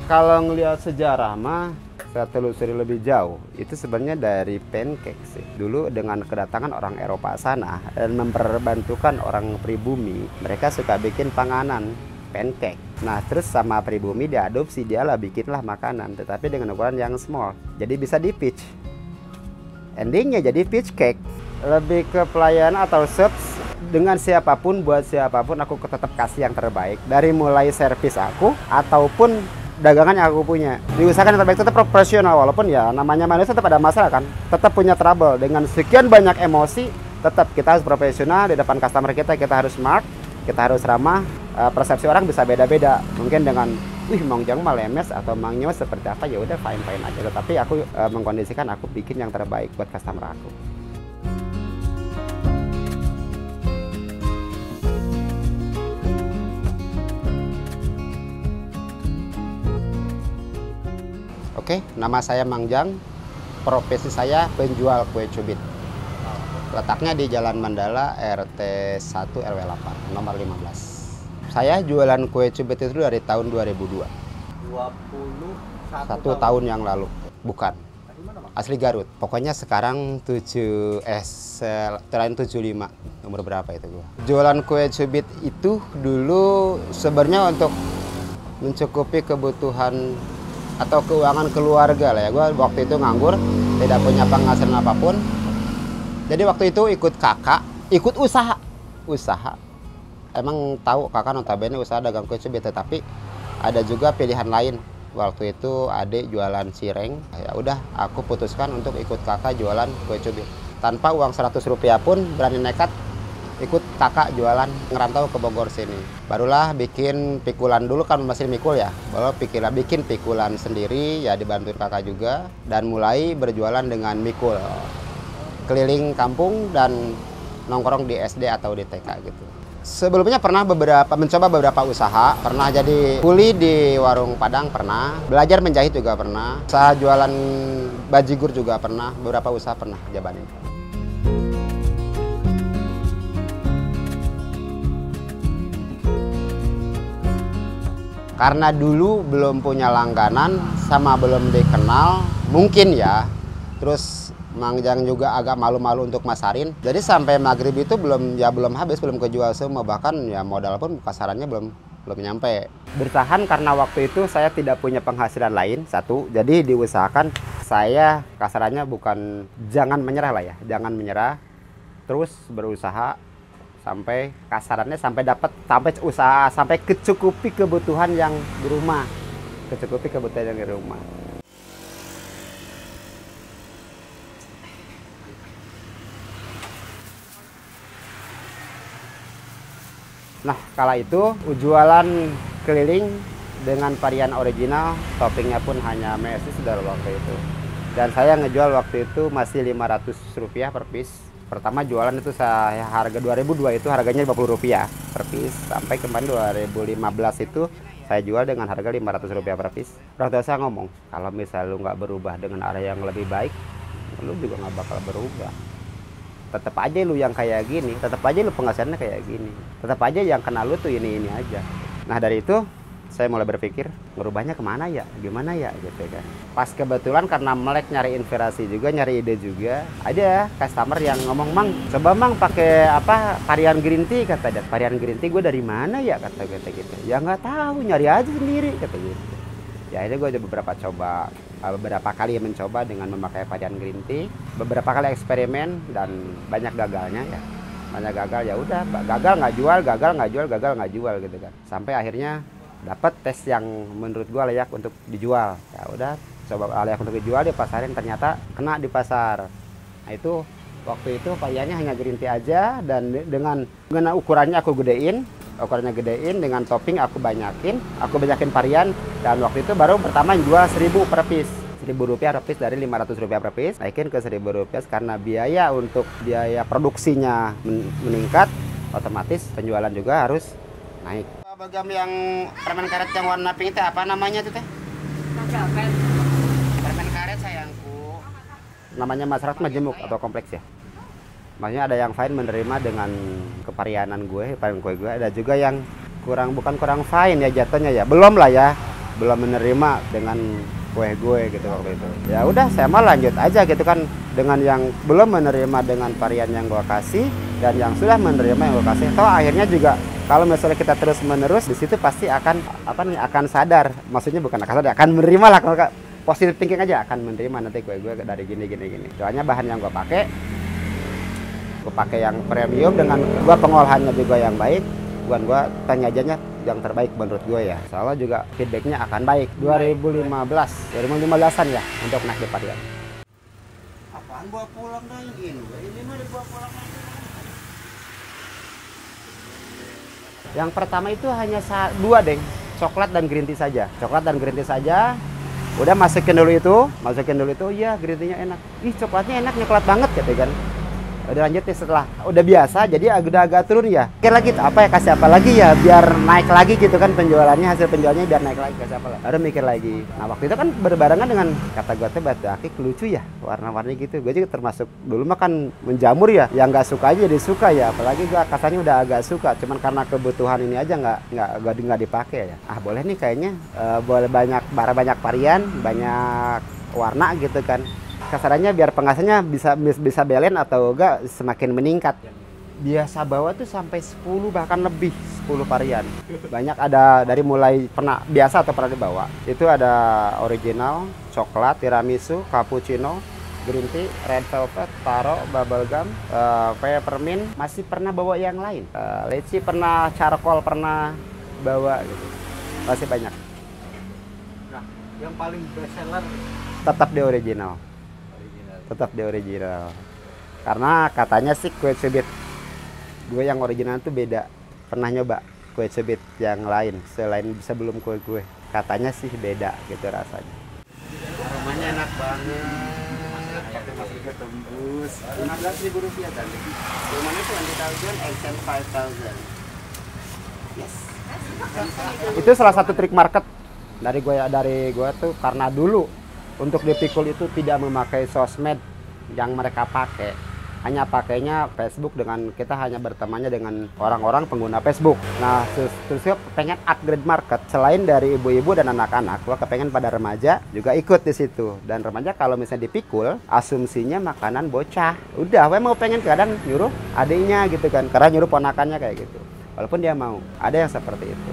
Kalau ngelihat sejarah mah, saya telusuri lebih jauh, itu sebenarnya dari pancake sih. Dulu dengan kedatangan orang Eropa sana dan memperbantukan orang pribumi, mereka suka bikin panganan, pancake. Nah, terus sama pribumi diadopsi, dialah bikinlah makanan, tetapi dengan ukuran yang small. Jadi bisa di pitch. Endingnya jadi pitch cake. Lebih ke pelayanan atau service dengan siapapun, buat siapapun aku tetap kasih yang terbaik. Dari mulai servis aku ataupun dagangan yang aku punya, diusahakan yang terbaik, tetap profesional. Walaupun ya namanya manusia tetap ada masalah kan, tetap punya trouble. Dengan sekian banyak emosi, tetap kita harus profesional di depan customer kita harus smart, kita harus ramah. Persepsi orang bisa beda-beda. Mungkin dengan Mang Jang mah lemes atau Mang Nyemes seperti apa, ya udah fine aja. Tetapi aku mengkondisikan aku bikin yang terbaik buat customer aku. Oke, nama saya Mang Jang, profesi saya penjual kue cubit. Letaknya di Jalan Mandala, RT 1 RW 8, nomor 15. Saya jualan kue cubit itu dari tahun 2002. 21 tahun yang lalu. Bukan. Asli Garut. Pokoknya sekarang 75, umur berapa itu gua. Jualan kue cubit itu dulu sebenarnya untuk mencukupi kebutuhan atau keuangan keluarga lah ya. Gue waktu itu nganggur, tidak punya penghasilan apapun. Jadi waktu itu ikut kakak, ikut usaha. Emang tahu kakak notabene usaha dagang kue cubit, tetapi ada juga pilihan lain. Waktu itu adik jualan cireng. Ya udah, aku putuskan untuk ikut kakak jualan kue cubit. Tanpa uang 100 rupiah pun berani nekat ikut kakak jualan, ngerantau ke Bogor sini. Barulah bikin pikulan, dulu kan masih mikul ya. Baru bikin pikulan sendiri, ya dibantuin kakak juga. Dan mulai berjualan dengan mikul. Keliling kampung dan nongkrong di SD atau di TK gitu. Sebelumnya pernah mencoba beberapa usaha. Pernah jadi kuli di warung Padang, pernah. Belajar menjahit juga pernah. Usaha jualan bajigur juga pernah. Beberapa usaha pernah jabanin. Karena dulu belum punya langganan sama belum dikenal, mungkin ya. Terus Mang Jang juga agak malu-malu untuk masarin. Jadi sampai maghrib itu belum habis, belum kejual semua. Bahkan ya modal pun kasarannya belum nyampe. Bertahan karena waktu itu saya tidak punya penghasilan lain, satu. Jadi diusahakan, saya kasarannya bukan jangan menyerah lah ya. Jangan menyerah, terus berusaha. Sampai kasarannya sampai usaha sampai kecukupi kebutuhan yang di rumah, Nah, kala itu jualan keliling dengan varian original, toppingnya pun hanya mesis sudah waktu itu. Dan saya ngejual waktu itu masih Rp500 per piece. Pertama jualan itu saya harga 2002 itu harganya Rp50 per piece. Sampai kemarin 2015 itu saya jual dengan harga Rp500 per piece. Orang tua saya ngomong, kalau misalnya lu nggak berubah dengan arah yang lebih baik, lu juga nggak bakal berubah. Tetap aja lu yang kayak gini, tetap aja lu penghasilannya kayak gini. Tetap aja yang kena lu tuh ini aja. Nah dari itu saya mulai berpikir, ngerubahnya kemana ya, gimana ya gitu kan. Pas kebetulan karena melek nyari inspirasi juga, nyari ide juga, ada customer yang ngomong, Mang, coba Mang pakai varian green tea, kata dia. Varian green tea gue dari mana ya, kata gitu. Ya nggak tahu, nyari aja sendiri, kata gitu. Ya akhirnya gue beberapa kali mencoba dengan memakai varian green tea, beberapa kali eksperimen dan banyak gagalnya ya. Banyak gagal, ya udah, gagal nggak jual gitu kan. Sampai akhirnya dapat tes yang menurut gua layak untuk dijual. Ya udah, coba layak untuk dijual, di pasarin, ternyata kena di pasar. Nah itu waktu itu variannya hanya green tea aja, dan dengan ukurannya ukurannya gedein, dengan topping aku banyakin varian. Dan waktu itu baru pertama jual 1.000 per piece, Rp1.000 per piece dari Rp500 per piece, naikin ke Rp1.000 karena biaya produksinya meningkat, otomatis penjualan juga harus naik. Bagam yang permen karet yang warna pink itu apa namanya tuh teh? Permen karet sayangku. Namanya masyarakat majemuk atau kompleks ya. Maksudnya ada yang fine menerima dengan kevarianan varian kue gue. Ada juga yang bukan kurang fine ya jatuhnya ya. Belum lah ya. belum menerima dengan kue gue gitu waktu itu. Ya udah saya mah lanjut aja gitu kan, dengan yang belum menerima dengan varian yang gue kasih dan yang sudah menerima yang gue kasih. Toh akhirnya juga kalau misalnya kita terus menerus di situ pasti akan akan sadar, maksudnya bukan akan sadar, akan menerima lah. Kalau positive thinking aja, akan menerima nanti kue gue dari gini. Soalnya bahan yang gue pakai yang premium dengan gue pengolahannya juga yang baik. Bukan gue penyajiannya yang terbaik menurut gue ya. Soalnya juga feedbacknya akan baik. 2015an ya untuk naik di varian. Apaan bawa pulang dah ini mah dibawa pulang. Yang pertama itu hanya 2 deng, coklat dan green tea saja. Udah masukin dulu itu, ya green tea-nya enak. Ih coklatnya enak, coklat banget gitu kan. Udah lanjut nih setelah udah biasa jadi agak turun ya. Pikir lagi apa ya, kasih apa lagi ya biar naik lagi gitu kan penjualannya, hasil penjualannya biar naik lagi, kasih apa lagi. Baru mikir lagi. Nah waktu itu kan berbarengan dengan kata gue tuh batu akik lucu ya, warna-warni gitu. Gue juga termasuk dulu mah kan menjamur ya, yang nggak suka aja jadi suka ya. Apalagi gue kasarnya udah agak suka, cuman karena kebutuhan ini aja nggak dipakai ya. Ah boleh nih kayaknya, boleh banyak varian, banyak warna gitu kan. Kasarannya biar penghasilannya bisa belen atau enggak semakin meningkat. Biasa bawa tuh sampai 10 bahkan lebih 10 varian. Banyak, ada dari mulai pernah biasa atau pernah dibawa. Itu ada original, coklat, tiramisu, cappuccino, green tea, red velvet, taro, bubblegum, peppermint. Masih pernah bawa yang lain. Leci pernah, charcoal pernah bawa gitu. Masih banyak. Nah, yang paling best seller tetap di original. Karena katanya sih kue cubit gue yang original tuh beda. Pernah nyoba kue cubit yang lain selain sebelum kue gue. Katanya sih beda gitu rasanya. Aromanya enak banget. Pakai masuk tembus. Rp15.000 kan. Rumahnya tuh 20,000 and 5,000. Yes. Itu salah satu trik market dari gue tuh, karena dulu untuk dipikul itu tidak memakai sosmed yang mereka pakai, hanya pakainya Facebook, dengan kita hanya bertemannya dengan orang-orang pengguna Facebook. Nah terus gue pengen upgrade market, selain dari ibu-ibu dan anak-anak, gue kepengen pada remaja juga ikut di situ. Dan remaja kalau misalnya dipikul, asumsinya makanan bocah. Udah, gue mau pengen kadang nyuruh adiknya gitu kan, karena nyuruh ponakannya kayak gitu. Walaupun dia mau, ada yang seperti itu.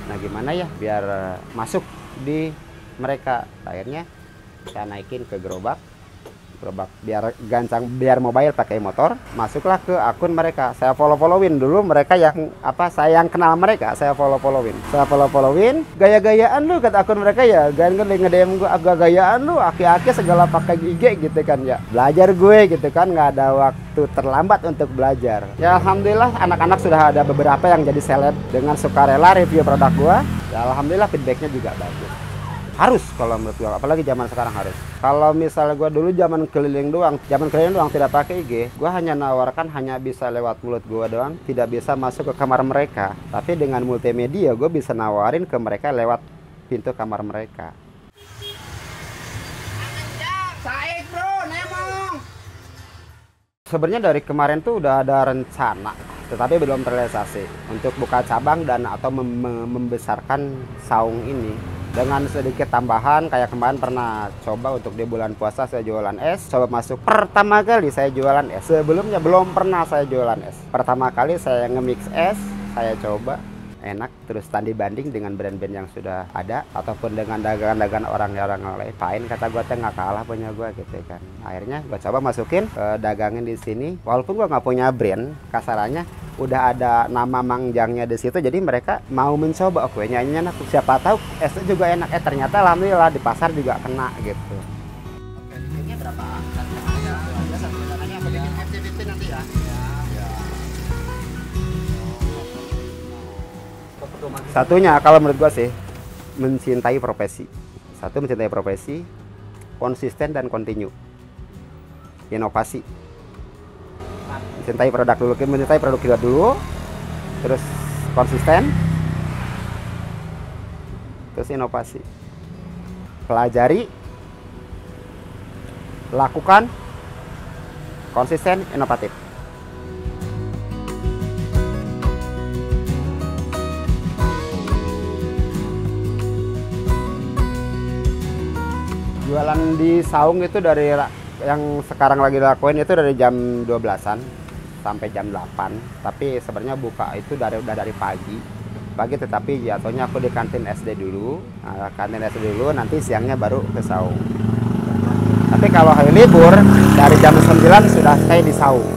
Nah gimana ya biar masuk di mereka, akhirnya saya naikin ke gerobak biar gancang, biar mobile pakai motor, masuklah ke akun mereka. Saya follow-followin dulu mereka yang saya yang kenal mereka, saya follow-followin, gaya-gayaan lu kata akun mereka ya, nge-DM gue agak gayaan lu, aki-aki segala pakai IG gitu kan ya. Belajar gue gitu kan, nggak ada waktu terlambat untuk belajar. Ya alhamdulillah anak-anak sudah ada beberapa yang jadi seleb dengan sukarela review produk gue. Ya alhamdulillah feedbacknya juga bagus. Harus kalau menurut gua, apalagi zaman sekarang harus. Kalau misalnya gua dulu zaman keliling doang tidak pakai IG, gua hanya nawarkan hanya bisa lewat mulut gua doang, tidak bisa masuk ke kamar mereka. Tapi dengan multimedia gua bisa nawarin ke mereka lewat pintu kamar mereka. Sebenarnya dari kemarin tuh udah ada rencana, tetapi belum terrealisasi untuk buka cabang dan atau membesarkan saung ini. Dengan sedikit tambahan, kayak kemarin pernah coba untuk di bulan puasa saya jualan es. Coba masuk pertama kali saya jualan es. Sebelumnya belum pernah saya jualan es. Pertama kali saya nge-mix es, saya coba enak, terus tandi banding dengan brand-brand yang sudah ada ataupun dengan dagangan-dagangan orang-orang lain. Pain kata gue teh nggak kalah punya gue gitu kan. Akhirnya gue coba masukin dagangin di sini. Walaupun gue nggak punya brand, kasarannya udah ada nama mangjangnya di situ, jadi mereka mau mencoba. Oh, kuenya enak, siapa tahu esnya juga enak. Ternyata alhamdulillah di pasar juga kena gitu. Ini berapa? Nanti ya. Satunya kalau menurut gua sih mencintai profesi. Satu, mencintai profesi, konsisten dan kontinu. Inovasi. Mencintai produk kita dulu, terus konsisten, terus inovasi. Pelajari, lakukan, konsisten, inovatif. Jualan di Saung itu dari yang sekarang lagi dilakuin itu dari jam 12-an sampai jam 8. Tapi sebenarnya buka itu udah dari pagi. Pagi tetapi jatuhnya aku di kantin SD dulu. Nah, kantin SD dulu, nanti siangnya baru ke Saung. Tapi kalau hari libur dari jam 9 sudah stay di Saung.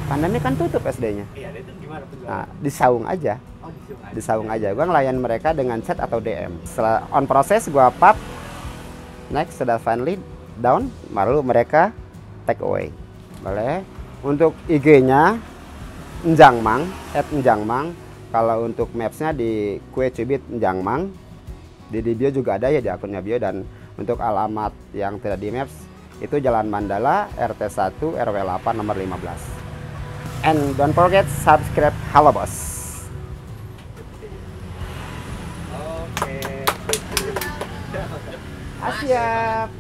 Pandemi kan tutup SD-nya. Iya, itu gimana tuh? Nah, di Saung aja. Oh, Di Saung aja. Gua ngelayan mereka dengan chat atau DM. Setelah on proses gua pub, next sudah finally down, baru mereka take away. Boleh. Untuk IG-nya Njangmang, @njangmang. Kalau untuk maps-nya di Kue Cubit Njangmang. Di bio juga ada ya, di akunnya bio. Dan untuk alamat yang tidak di maps itu Jalan Mandala, RT 1 RW 8 nomor 15. And don't forget subscribe Halo Bos. Oke. Siap.